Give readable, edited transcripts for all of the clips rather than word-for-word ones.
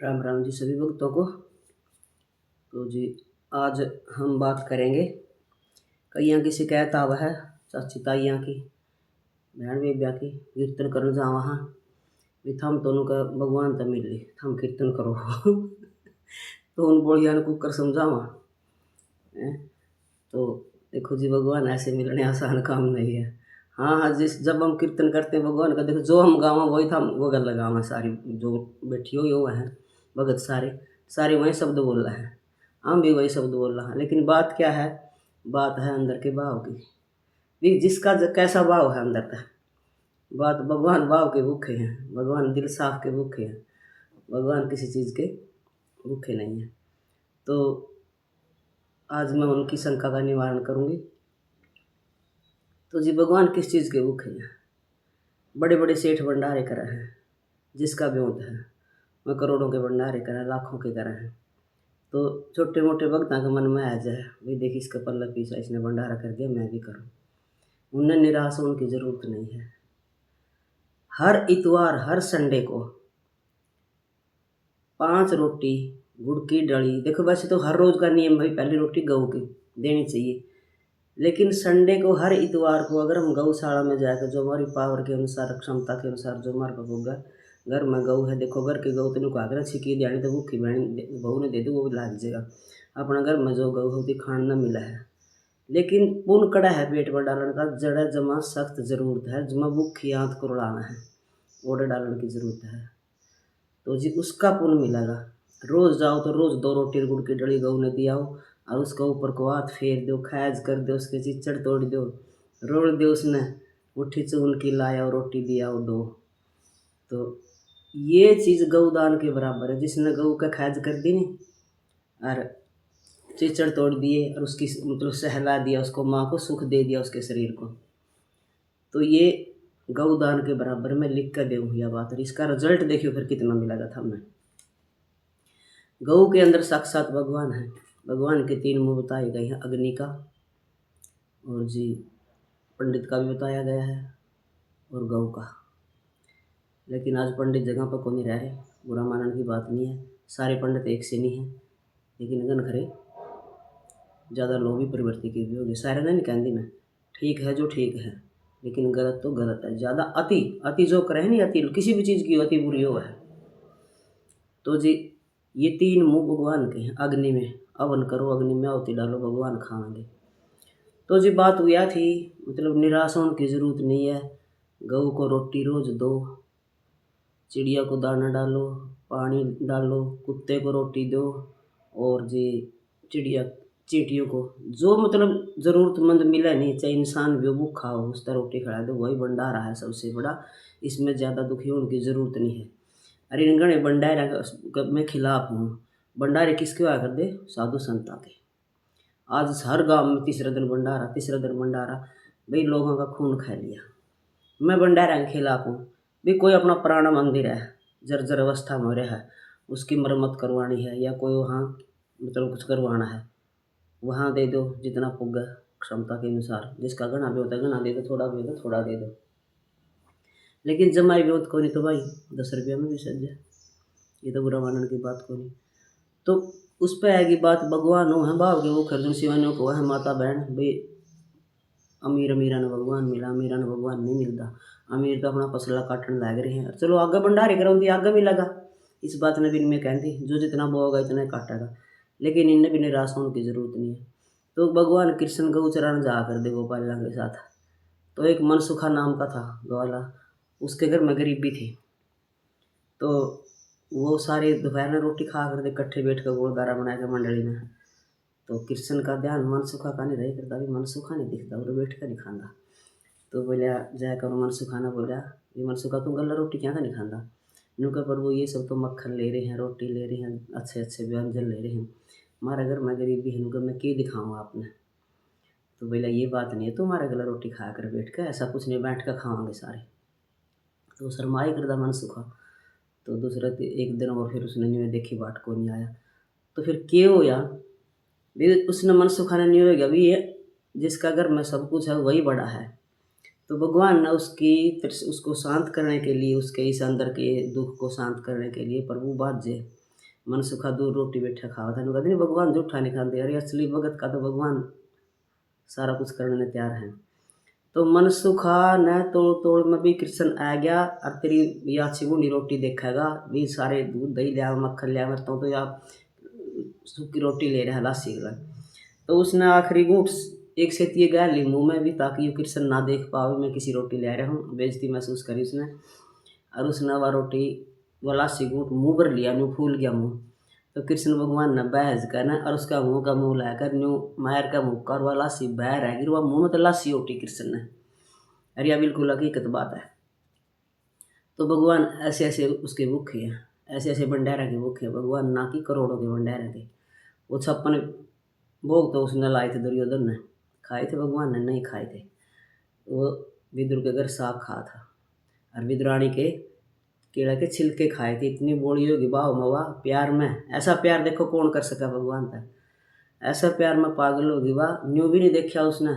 राम राम जी सभी भक्तों को। तो जी आज हम बात करेंगे कईयाँ की शिकायत आवा है चाची ताइयाँ की बहन बेबिया की कीर्तन करने जावा हाँ भी थम दोनों का भगवान तो मिल ली थम कीर्तन करो तो उन बोलियान को कर समझावा। तो देखो जी भगवान ऐसे मिलने आसान काम नहीं है। हाँ हाँ जब हम कीर्तन करते हैं भगवान का देखो जो हम गावा वही था वो गल लगावा सारी जो बैठी हुई वो है भगत सारे वही शब्द बोल रहे हैं हम भी वही शब्द बोल रहे हैं। लेकिन बात क्या है बात है अंदर के भाव की भी जिसका कैसा भाव है अंदर का बात भगवान भाव के भूखे हैं भगवान दिल साफ के भूखे हैं भगवान किसी चीज़ के भूखे नहीं हैं। तो आज मैं उनकी शंका का निवारण करूँगी। तो जी भगवान किस चीज़ के भूखे हैं बड़े बड़े सेठ भंडारे कर रहे हैं जिसका ब्योंत है मैं करोड़ों के भंडारे कर लाखों के कर हैं। तो छोटे मोटे भक्तों के मन में आ जाए भाई देखिए इसका पल्ला पीछा इसने भंडारा कर दिया मैं भी करूँ उन्हें निराश होने की ज़रूरत नहीं है। हर इतवार हर संडे को 5 रोटी गुड़ की डली देखो वैसे तो हर रोज़ का नियम भाई पहली रोटी गऊ की देनी चाहिए लेकिन संडे को हर इतवार को अगर हम गौशाला में जाकर जो हमारी पावर के अनुसार क्षमता के अनुसार जो हमारे पास होगा घर में गऊ है देखो घर के गऊ तेन आगरा छिकी दियानी तो भूखी बहन बहू ने दे दो वो भी लाग जाएगा अपना घर में जो गऊ होती खान न मिला है। लेकिन पुण्य कड़ा है पेट में डालने का जड़ा जमा सख्त जरूरत है जमा भूखी आंत को रुलाना है ऑर्डर डालने की ज़रूरत है। तो जी उसका पुण्य मिलेगा। रोज़ जाओ तो रोज़ 2 रोटी गुड़ की डली गऊ ने दिया हो और उसके ऊपर को हाथ फेर दो खैज कर दो उसके चिच्चड़ तोड़ दो रोल दो उसने मुट्ठी चून की लाया और रोटी दिया हो 2। तो ये चीज़ गौदान के बराबर है जिसने गऊ का खैज कर दी नहीं और चिच्चड़ तोड़ दिए और उसकी मतलब सहला दिया उसको माँ को सुख दे दिया उसके शरीर को। तो ये गौदान के बराबर में लिख कर दूँ यह बात और इसका रिजल्ट देखियो फिर कितना मिलेगा था हमें। गऊ के अंदर साक्षात भगवान है भगवान के 3 मुँह बताए गए हैं अग्नि का और जी पंडित का भी बताया गया है और गऊ का। लेकिन आज पंडित जगह पर कौन नहीं रह रहे बुरा मानने की बात नहीं है सारे पंडित एक से नहीं हैं लेकिन गन खरे ज़्यादा लोग भी प्रवृत्ति के भी हो गए सारे नहीं कहती मैं ठीक है जो ठीक है लेकिन गलत तो गलत है ज़्यादा अति जो करे नहीं अति किसी भी चीज़ की अति बुरी हो है। तो जी ये 3 मुँह भगवान के हैं अग्नि में अवन करो अग्नि में आहुति डालो भगवान खाएंगे। तो जी बात हुआ थी मतलब निराश होने की ज़रूरत नहीं है। गऊ को रोटी रोज़ दो चिड़िया को दाना डालो पानी डालो कुत्ते को रोटी दो और जी चींटियों को जो मतलब ज़रूरतमंद मिला नहीं चाहे इंसान भी भूखा हो उस तरह रोटी खिला दो वही भंडारा है सबसे बड़ा। इसमें ज़्यादा दुखी होने की ज़रूरत नहीं है। अरे इनगणे भंडारे मैं खिलाफ हूँ भंडारे किसके हुआ कर दे साधु संता के। आज हर गांव में तीसरा दिन भंडारा भाई लोगों का खून खा लिया। मैं भंडारा के खिलाफ हूँ भी कोई अपना पुराना मंदिर है जर्जर अवस्था में रहा है उसकी मरम्मत करवानी है या कोई वहाँ मतलब कुछ करवाना है वहाँ दे दो जितना पुग्गा क्षमता के अनुसार जिसका गणा भी होता है गणा दे दो थोड़ा भी होता थोड़ा दे दो। लेकिन जमाई भी को नहीं तो भाई 10 रुपया में भी सज जाए ये तो बुरा मानने की बात को नहीं। तो उस पर आएगी बात भगवान हो है भाव के वो खर्जन शिवानियों को है माता बहन भाई अमीरा ने भगवान मिला अमीरा ने भगवान नहीं मिलता। अमीर तो अपना पसला काटने लग रहे हैं चलो आगे भंडारे कराऊंगी आगे मिलेगा इस बात ने भी इनमें कहती जो जितना बोगा इतना ही काटेगा। लेकिन इनने भी निराश होने की ज़रूरत नहीं है। तो भगवान कृष्ण गऊ चराने जा कर दे गोपाल के साथ। तो एक मनसुखा नाम का था ग्वाला उसके घर में गरीबी थी। तो वो सारे दोपहर में रोटी खा कर दे इकट्ठे बैठ कर गोलदारा बना के मंडली में। तो कृष्ण का ध्यान मनसुखा का नहीं रही करता भी मनसुखा नहीं दिखता वो बैठ कर नहीं खाना। तो बोलिया जाकर मनसुखा ने बोलिया ये मनसुखा तुम गला रोटी क्या था नहीं खाना इनका प्रभु ये सब तो मक्खन ले रहे हैं रोटी ले रहे हैं अच्छे अच्छे व्यंजन ले रहे हैं हमारे घर में गरीबी है उनका मैं क्या दिखाऊँ आपने। तो बोला ये बात नहीं है तुम्हारा गला रोटी खा कर बैठ कर ऐसा कुछ नहीं बैठ कर खावांगे सारे। तो शर्माई करदा मनसुखा। तो दूसरा एक दिन और फिर उसने नहीं देखी बाट को नहीं आया। तो फिर क्यों होया भी उसने मनसुखा ने नहीं होगा भी ये जिसका घर में सब कुछ है वही बड़ा है। तो भगवान ने उसको शांत करने के लिए उसके इस अंदर के दुख को शांत करने के लिए प्रभु बात जे मन सुखा दूर रोटी बैठा खावा था। कहते नहीं भगवान जूठा नहीं खाते, अरे असली भगत का तो भगवान सारा कुछ करने में तैयार है। तो मन सुखा न तोड़ तोड़ में भी कृष्ण आ गया, और तेरी या चिगुंडी रोटी देखेगा भी सारे दूध दही लिया मक्खन लिया मरता हूँ, तो या सूखी रोटी ले रहा लासी गला। तो उसने आखिरी घूंट एक से ये गाल ली मुँह में भी, ताकि ये कृष्ण ना देख पावे मैं किसी रोटी ले रहा हूँ। बेइज्जती महसूस करी उसने, और उसने वह रोटी वो लासी घूंट मुँह भर लिया, न्यू फूल गया मुँह। तो कृष्ण भगवान ने बहस करना और उसका मुँह का मुँह लाकर न्यू मायर का मुँह कर वह लासी बह रह गिर, वह मुँह में तो लासी उठी कृष्ण ने। अरे यह बिल्कुल हकीकत बात है। तो भगवान ऐसे ऐसे उसके भूखे हैं, ऐसे ऐसे भंडारा के भूखे हैं भगवान, ना कि करोड़ों के भंडारे थे। वो 56 भोग तो उसने लाए थे, दुर्योधन ने खाए थे, भगवान ने नहीं खाए थे। वो विदुर के घर साग खा था, और विदुरानी के केला के छिलके खाए थे। इतनी बोली होगी वाह मवा प्यार में, ऐसा प्यार देखो कौन कर सका भगवान तक, ऐसा प्यार में पागल होगी वाह, न्यू भी नहीं देखा उसने,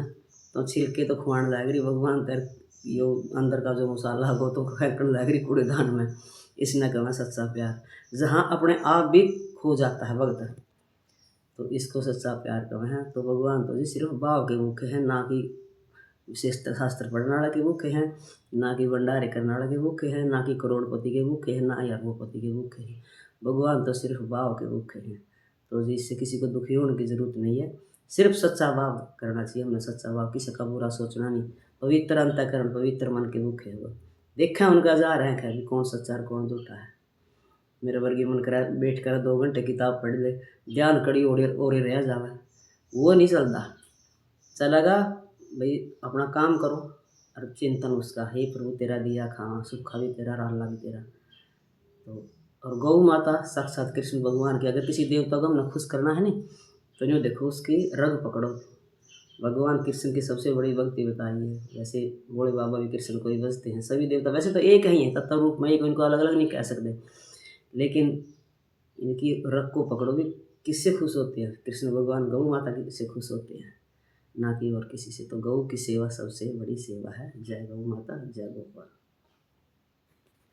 तो छिलके तो खुआने लग रही भगवान तर यो अंदर का जो मसाला हो तो फेंकने लग रही कूड़ेदान में। इसने कहा सच्चा प्यार, जहाँ अपने आप भी खो जाता है भक्त, तो इसको सच्चा प्यार कहें हैं। तो भगवान तो जी सिर्फ भाव के भूखे हैं, ना कि विशेष शास्त्र पढ़ने वाले के भूखे हैं, ना कि भंडारे करने वाले के भूखे हैं, ना कि करोड़पति के भूखे हैं, ना ही अरबोपति के भूखे हैं। भगवान तो सिर्फ भाव के भूखे हैं। तो जी इससे किसी को दुखी होने की ज़रूरत नहीं है, सिर्फ सच्चा भाव करना चाहिए हमने। सच्चा भाव, किसी का बुरा सोचना नहीं। पवित्र अंतःकरण पवित्र मन के भूखे हुए देखा उनका जा रहे हैं कि कौन सच्चा और कौन झूठा है। मेरे वर्गी मन करा बैठ कर 2 घंटे किताब पढ़ ले, ध्यान कड़ी ओरे रह जावे, वो नहीं चलता। चलेगा भाई अपना काम करो और चिंतन उसका, हे प्रभु तेरा दिया खावा, सूखा भी तेरा राला भी तेरा। तो और गौ माता साक्षात कृष्ण भगवान की, अगर किसी देवता को हमने खुश करना है नहीं, तो यूँ देखो उसकी रग पकड़ो। भगवान कृष्ण की सबसे बड़ी भक्ति बताई है। वैसे भोले बाबा भी कृष्ण को ही बजते हैं, सभी देवता वैसे तो एक ही हैं, तत्व रूप में एक, इनको अलग अलग नहीं कह सकते, लेकिन इनकी रग को पकड़ो भी। किससे खुश होते हैं कृष्ण भगवान? गौ माता की से खुश होते हैं, ना कि और किसी से। तो गौ की सेवा सबसे बड़ी सेवा है। जय गौ माता, जय गोपाल।